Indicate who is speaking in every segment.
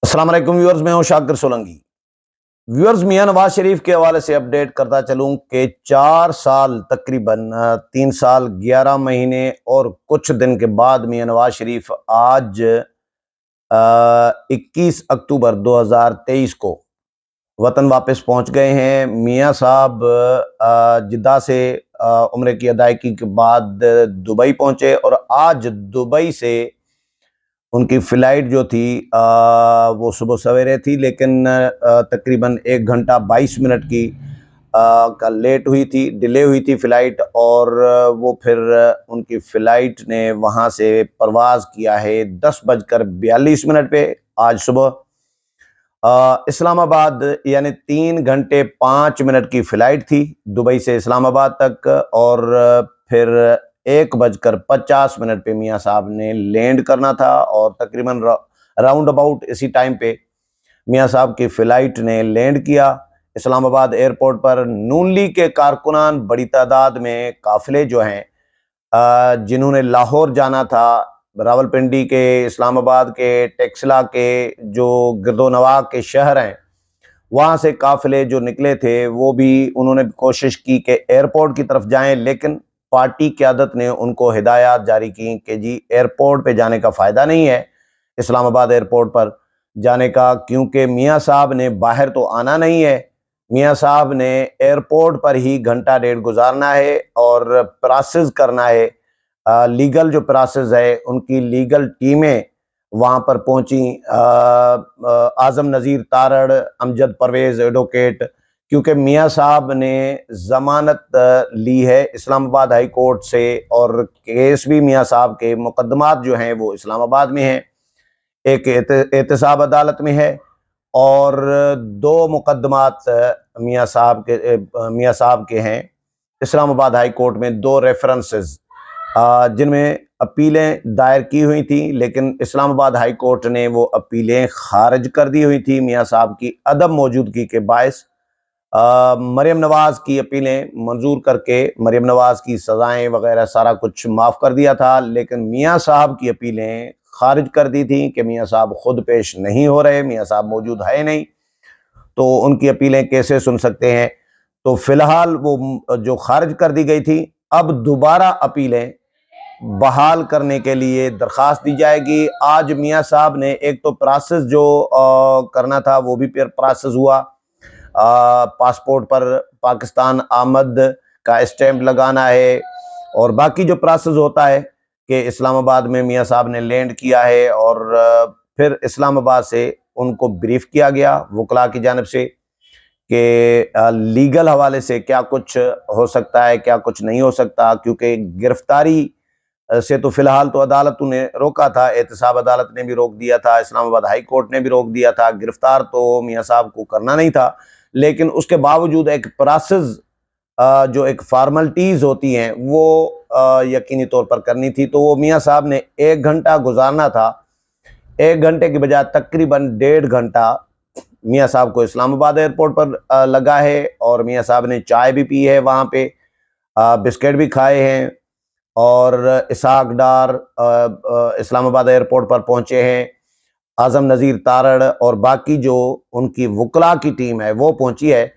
Speaker 1: السلام علیکم ویورز، میں ہوں شاکر سولنگی۔ ویورز، میاں نواز شریف کے حوالے سے اپڈیٹ کرتا چلوں کہ 4 سال تقریباً 3 سال 11 مہینے اور کچھ دن کے بعد میاں نواز شریف آج 21 اکتوبر 2023 کو وطن واپس پہنچ گئے ہیں۔ میاں صاحب جدہ سے عمرے کی ادائیگی کے بعد دبئی پہنچے اور آج دبئی سے ان کی فلائٹ جو تھی وہ صبح سویرے تھی، لیکن تقریباً 1 گھنٹہ 22 منٹ کی کا لیٹ ہوئی تھی، ڈیلے ہوئی تھی فلائٹ، اور وہ پھر ان کی فلائٹ نے وہاں سے پرواز کیا ہے 10:42 پہ آج صبح اسلام آباد، یعنی 3 گھنٹے 5 منٹ کی فلائٹ تھی دبئی سے اسلام آباد تک، اور پھر 1:50 پہ میاں صاحب نے لینڈ کرنا تھا، اور تقریباً راؤنڈ اباؤٹ اسی ٹائم پہ میاں صاحب کی فلائٹ نے لینڈ کیا اسلام آباد ایئرپورٹ پر۔ نون لیگ کے کارکنان بڑی تعداد میں قافلے جو ہیں جنہوں نے لاہور جانا تھا، راولپنڈی کے، اسلام آباد کے، ٹیکسلا کے، جو گرد و نواح کے شہر ہیں، وہاں سے قافلے جو نکلے تھے وہ بھی انہوں نے کوشش کی کہ ایئرپورٹ کی طرف جائیں، لیکن پارٹی قیادت نے ان کو ہدایات جاری کی کہ جی ایئرپورٹ پہ جانے کا فائدہ نہیں ہے، اسلام آباد ایئرپورٹ پر جانے کا، کیونکہ میاں صاحب نے باہر تو آنا نہیں ہے، میاں صاحب نے ایئرپورٹ پر ہی گھنٹہ ڈیڑھ گزارنا ہے اور پراسز کرنا ہے۔ لیگل جو پراسز ہے، ان کی لیگل ٹیمیں وہاں پر پہنچیں، اعظم نذیر تارڑ، امجد پرویز ایڈوکیٹ، کیونکہ میاں صاحب نے ضمانت لی ہے اسلام آباد ہائی کورٹ سے، اور کیس بھی میاں صاحب کے مقدمات جو ہیں وہ اسلام آباد میں ہیں، ایک احتساب عدالت میں ہے، اور 2 مقدمات میاں صاحب کے ہیں اسلام آباد ہائی کورٹ میں، 2 ریفرنسز جن میں اپیلیں دائر کی ہوئی تھیں، لیکن اسلام آباد ہائی کورٹ نے وہ اپیلیں خارج کر دی ہوئی تھی میاں صاحب کی عدم موجودگی کے باعث۔ مریم نواز کی اپیلیں منظور کر کے مریم نواز کی سزائیں وغیرہ سارا کچھ معاف کر دیا تھا، لیکن میاں صاحب کی اپیلیں خارج کر دی تھیں کہ میاں صاحب خود پیش نہیں ہو رہے، میاں صاحب موجود ہے نہیں، تو ان کی اپیلیں کیسے سن سکتے ہیں۔ تو فی الحال وہ جو خارج کر دی گئی تھی، اب دوبارہ اپیلیں بحال کرنے کے لیے درخواست دی جائے گی۔ آج میاں صاحب نے ایک تو پراسز جو کرنا تھا وہ بھی پھر پراسز ہوا، پاسپورٹ پر پاکستان آمد کا اسٹیمپ لگانا ہے، اور باقی جو پراسز ہوتا ہے کہ اسلام آباد میں میاں صاحب نے لینڈ کیا ہے، اور پھر اسلام آباد سے ان کو بریف کیا گیا وکلاء کی جانب سے کہ لیگل حوالے سے کیا کچھ ہو سکتا ہے، کیا کچھ نہیں ہو سکتا، کیونکہ گرفتاری سے تو فی الحال تو عدالتوں نے روکا تھا، احتساب عدالت نے بھی روک دیا تھا، اسلام آباد ہائی کورٹ نے بھی روک دیا تھا، گرفتار تو میاں صاحب کو کرنا نہیں تھا، لیکن اس کے باوجود ایک پراسز جو ایک فارملٹیز ہوتی ہیں وہ یقینی طور پر کرنی تھی، تو وہ میاں صاحب نے 1 گھنٹہ گزارنا تھا، 1 گھنٹے کی بجائے تقریباً 1.5 گھنٹہ میاں صاحب کو اسلام آباد ایئرپورٹ پر لگا ہے، اور میاں صاحب نے چائے بھی پی ہے وہاں پہ، بسکٹ بھی کھائے ہیں، اور اسحاق ڈار اسلام آباد ایئرپورٹ پر پہنچے ہیں، اعظم نذیر تارڑ اور باقی جو ان کی وکلاء کی ٹیم ہے وہ پہنچی ہے،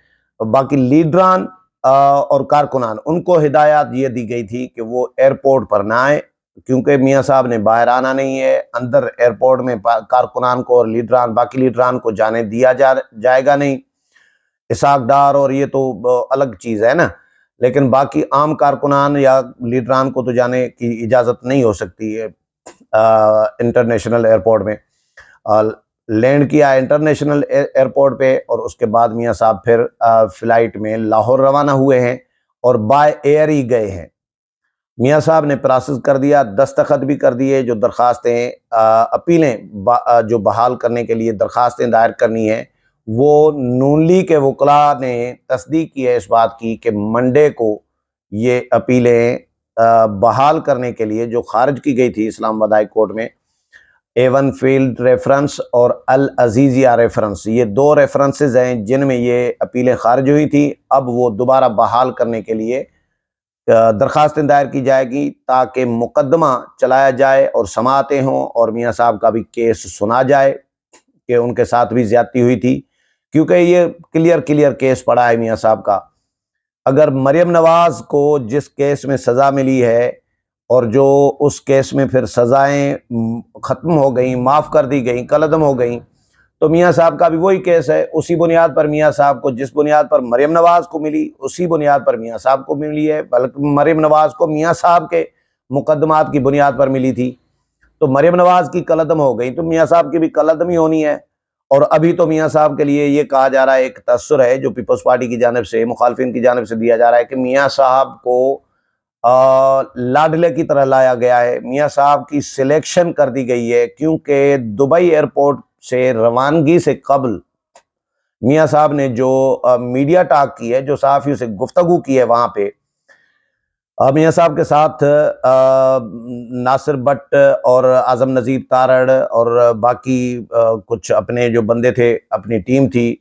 Speaker 1: باقی لیڈران اور کارکنان، ان کو ہدایات یہ دی گئی تھی کہ وہ ایئرپورٹ پر نہ آئیں، کیونکہ میاں صاحب نے باہر آنا نہیں ہے، اندر ایئرپورٹ میں کارکنان کو اور لیڈران، باقی لیڈران کو جانے دیا جائے گا نہیں، اسحاق ڈار اور یہ تو الگ چیز ہے نا، لیکن باقی عام کارکنان یا لیڈران کو تو جانے کی اجازت نہیں ہو سکتی ہے۔ انٹرنیشنل ایئرپورٹ میں لینڈ کیا انٹرنیشنل ایئرپورٹ پہ، اور اس کے بعد میاں صاحب پھر فلائٹ میں لاہور روانہ ہوئے ہیں اور بائی ایئر ہی گئے ہیں۔ میاں صاحب نے پراسز کر دیا، دستخط بھی کر دیے، جو درخواستیں اپیلیں جو بحال کرنے کے لیے درخواستیں دائر کرنی ہیں، وہ نون لیگ کے وکلاء نے تصدیق کی ہے اس بات کی کہ منڈے کو یہ اپیلیں بحال کرنے کے لیے جو خارج کی گئی تھی اسلام آباد ہائی کورٹ میں، ایون فیلڈ ریفرنس اور العزیزیہ ریفرنس، یہ 2 ریفرنسز ہیں جن میں یہ اپیلیں خارج ہوئی تھی، اب وہ دوبارہ بحال کرنے کے لیے درخواستیں دائر کی جائے گی، تاکہ مقدمہ چلایا جائے اور سماعتیں ہوں اور میاں صاحب کا بھی کیس سنا جائے کہ ان کے ساتھ بھی زیادتی ہوئی تھی، کیونکہ یہ کلیئر کیس پڑا ہے میاں صاحب کا۔ اگر مریم نواز کو جس کیس میں سزا ملی ہے اور جو اس کیس میں پھر سزائیں ختم ہو گئیں، معاف کر دی گئیں، کالعدم ہو گئیں، تو میاں صاحب کا بھی وہی کیس ہے، اسی بنیاد پر میاں صاحب کو، جس بنیاد پر مریم نواز کو ملی اسی بنیاد پر میاں صاحب کو ملی ہے، بلکہ مریم نواز کو میاں صاحب کے مقدمات کی بنیاد پر ملی تھی، تو مریم نواز کی کالعدم ہو گئی تو میاں صاحب کی بھی کالعدم ہی ہونی ہے۔ اور ابھی تو میاں صاحب کے لیے یہ کہا جا رہا ہے، ایک تاثر ہے جو پیپلز پارٹی کی جانب سے، مخالفین کی جانب سے دیا جا رہا ہے کہ میاں صاحب کو لاڈلے کی طرح لایا گیا ہے، میاں صاحب کی سلیکشن کر دی گئی ہے، کیونکہ دبئی ایئرپورٹ سے روانگی سے قبل میاں صاحب نے جو میڈیا ٹاک کی ہے، جو صحافیوں سے گفتگو کی ہے وہاں پہ، میاں صاحب کے ساتھ ناصر بٹ اور اعظم نذیر تارڑ اور باقی کچھ اپنے جو بندے تھے، اپنی ٹیم تھی،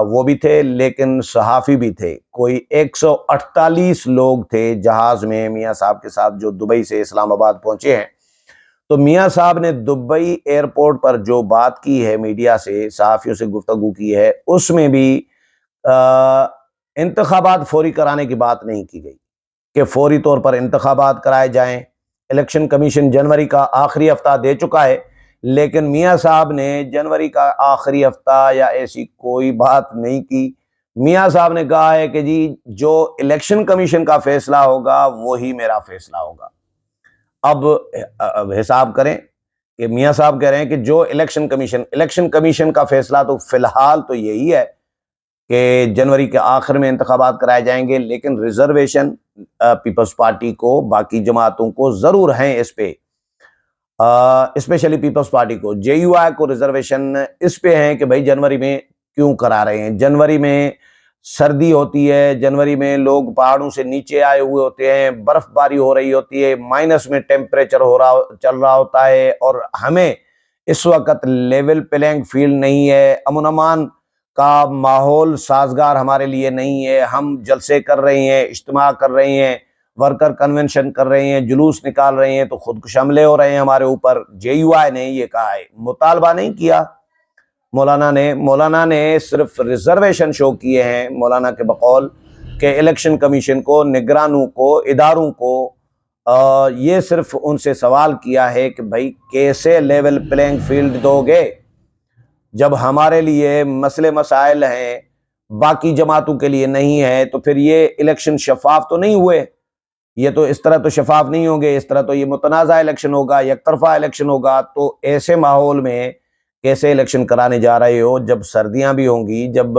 Speaker 1: وہ بھی تھے، لیکن صحافی بھی تھے، کوئی 148 لوگ تھے جہاز میں میاں صاحب کے ساتھ جو دبئی سے اسلام آباد پہنچے ہیں۔ تو میاں صاحب نے دبئی ایئرپورٹ پر جو بات کی ہے، میڈیا سے، صحافیوں سے گفتگو کی ہے، اس میں بھی انتخابات فوری کرانے کی بات نہیں کی گئی کہ فوری طور پر انتخابات کرائے جائیں۔ الیکشن کمیشن جنوری کا آخری ہفتہ دے چکا ہے، لیکن میاں صاحب نے جنوری کا آخری ہفتہ یا ایسی کوئی بات نہیں کی۔ میاں صاحب نے کہا ہے کہ جی جو الیکشن کمیشن کا فیصلہ ہوگا وہی میرا فیصلہ ہوگا۔ اب حساب کریں کہ میاں صاحب کہہ رہے ہیں کہ جو الیکشن کمیشن کا فیصلہ تو فی الحال تو یہی ہے کہ جنوری کے آخر میں انتخابات کرائے جائیں گے، لیکن ریزرویشن پیپلز پارٹی کو، باقی جماعتوں کو ضرور ہیں اس پہ، اسپیشلی پیپلز پارٹی کو، جے یو آئی کو ریزرویشن اس پہ ہیں کہ بھائی جنوری میں کیوں کرا رہے ہیں؟ جنوری میں سردی ہوتی ہے، جنوری میں لوگ پہاڑوں سے نیچے آئے ہوئے ہوتے ہیں، برف باری ہو رہی ہوتی ہے، مائنس میں ٹیمپریچر چل رہا ہوتا ہے، اور ہمیں اس وقت لیول پلینگ فیلڈ نہیں ہے، امن امان کا ماحول سازگار ہمارے لیے نہیں ہے، ہم جلسے کر رہے ہیں، اجتماع کر رہے ہیں، ورکر کنونشن کر رہے ہیں، جلوس نکال رہے ہیں، تو خودکش حملے ہو رہے ہیں ہمارے اوپر۔ جے یو آئی نے یہ کہا ہے، مطالبہ نہیں کیا مولانا نے صرف ریزرویشن شو کیے ہیں، مولانا کے بقول کہ الیکشن کمیشن کو، نگرانوں کو، اداروں کو یہ صرف ان سے سوال کیا ہے کہ بھائی کیسے لیول پلینگ فیلڈ دو گے جب ہمارے لیے مسئلے مسائل ہیں، باقی جماعتوں کے لیے نہیں ہے، تو پھر یہ الیکشن شفاف تو نہیں ہوئے، یہ تو اس طرح تو شفاف نہیں ہوں گے، اس طرح تو یہ متنازع الیکشن ہوگا، یک طرفہ الیکشن ہوگا۔ تو ایسے ماحول میں کیسے الیکشن کرانے جا رہے ہو جب سردیاں بھی ہوں گی، جب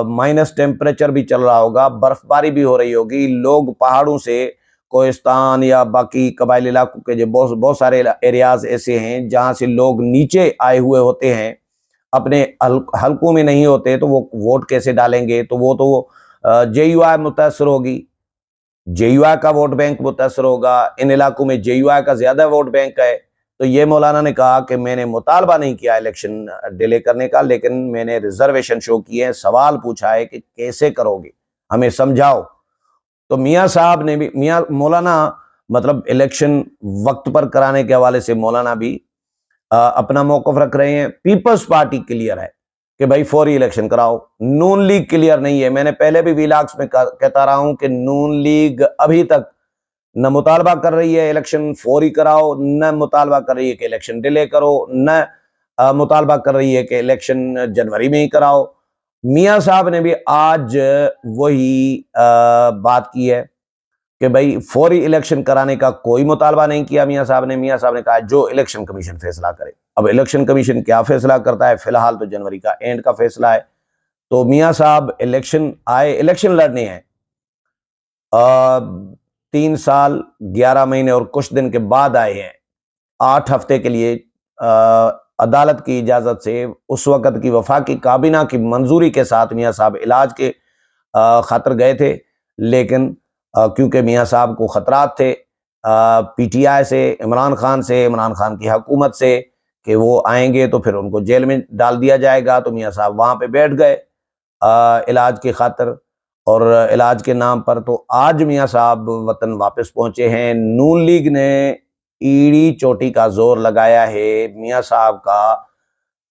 Speaker 1: مائنس ٹیمپریچر بھی چل رہا ہوگا، برف باری بھی ہو رہی ہوگی، لوگ پہاڑوں سے، کوہستان یا باقی قبائلی علاقوں کے جو بہت سارے ایریاز ایسے ہیں جہاں سے لوگ نیچے آئے ہوئے ہوتے ہیں، اپنے حلقوں میں نہیں ہوتے، تو وہ ووٹ کیسے ڈالیں گے؟ تو وہ تو جے یو آئی متاثر ہوگی، جے یو آئی کا ووٹ بینک متاثر ہوگا، ان علاقوں میں جے یو آئی کا زیادہ ووٹ بینک ہے۔ تو یہ مولانا نے کہا کہ میں نے مطالبہ نہیں کیا الیکشن ڈیلے کرنے کا، لیکن میں نے ریزرویشن شو کی ہے، سوال پوچھا ہے کہ کیسے کرو گے، ہمیں سمجھاؤ۔ تو میاں صاحب نے بھی، مولانا مطلب الیکشن وقت پر کرانے کے حوالے سے مولانا بھی اپنا موقف رکھ رہے ہیں۔ پیپلز پارٹی کلیئر ہے کہ بھائی فوری الیکشن کراؤ، نون لیگ کلیئر نہیں ہے۔ میں نے پہلے بھی ویلاگز میں کہتا رہا ہوں کہ نون لیگ ابھی تک نہ مطالبہ کر رہی ہے الیکشن فوری کراؤ، نہ مطالبہ کر رہی ہے کہ الیکشن ڈیلے کرو، نہ مطالبہ کر رہی ہے کہ الیکشن جنوری میں ہی کراؤ۔ میاں صاحب نے بھی آج وہی بات کی ہے کہ بھائی فوری الیکشن کرانے کا کوئی مطالبہ نہیں کیا میاں صاحب نے کہا جو الیکشن کمیشن فیصلہ کرے۔ اب الیکشن کمیشن کیا فیصلہ کرتا ہے، فی الحال تو جنوری کا اینڈ کا فیصلہ ہے۔ تو میاں صاحب الیکشن لڑنے ہیں، 3 سال 11 مہینے اور کچھ دن کے بعد آئے ہیں، 8 ہفتے کے لیے عدالت کی اجازت سے، اس وقت کی وفاقی کابینہ کی منظوری کے ساتھ میاں صاحب علاج کے خاطر گئے تھے، لیکن کیونکہ میاں صاحب کو خطرات تھے پی ٹی آئی سے، عمران خان کی حکومت سے، کہ وہ آئیں گے تو پھر ان کو جیل میں ڈال دیا جائے گا، تو میاں صاحب وہاں پہ بیٹھ گئے علاج کی خاطر اور علاج کے نام پر۔ تو آج میاں صاحب وطن واپس پہنچے ہیں۔ نون لیگ نے ایڑی چوٹی کا زور لگایا ہے میاں صاحب کا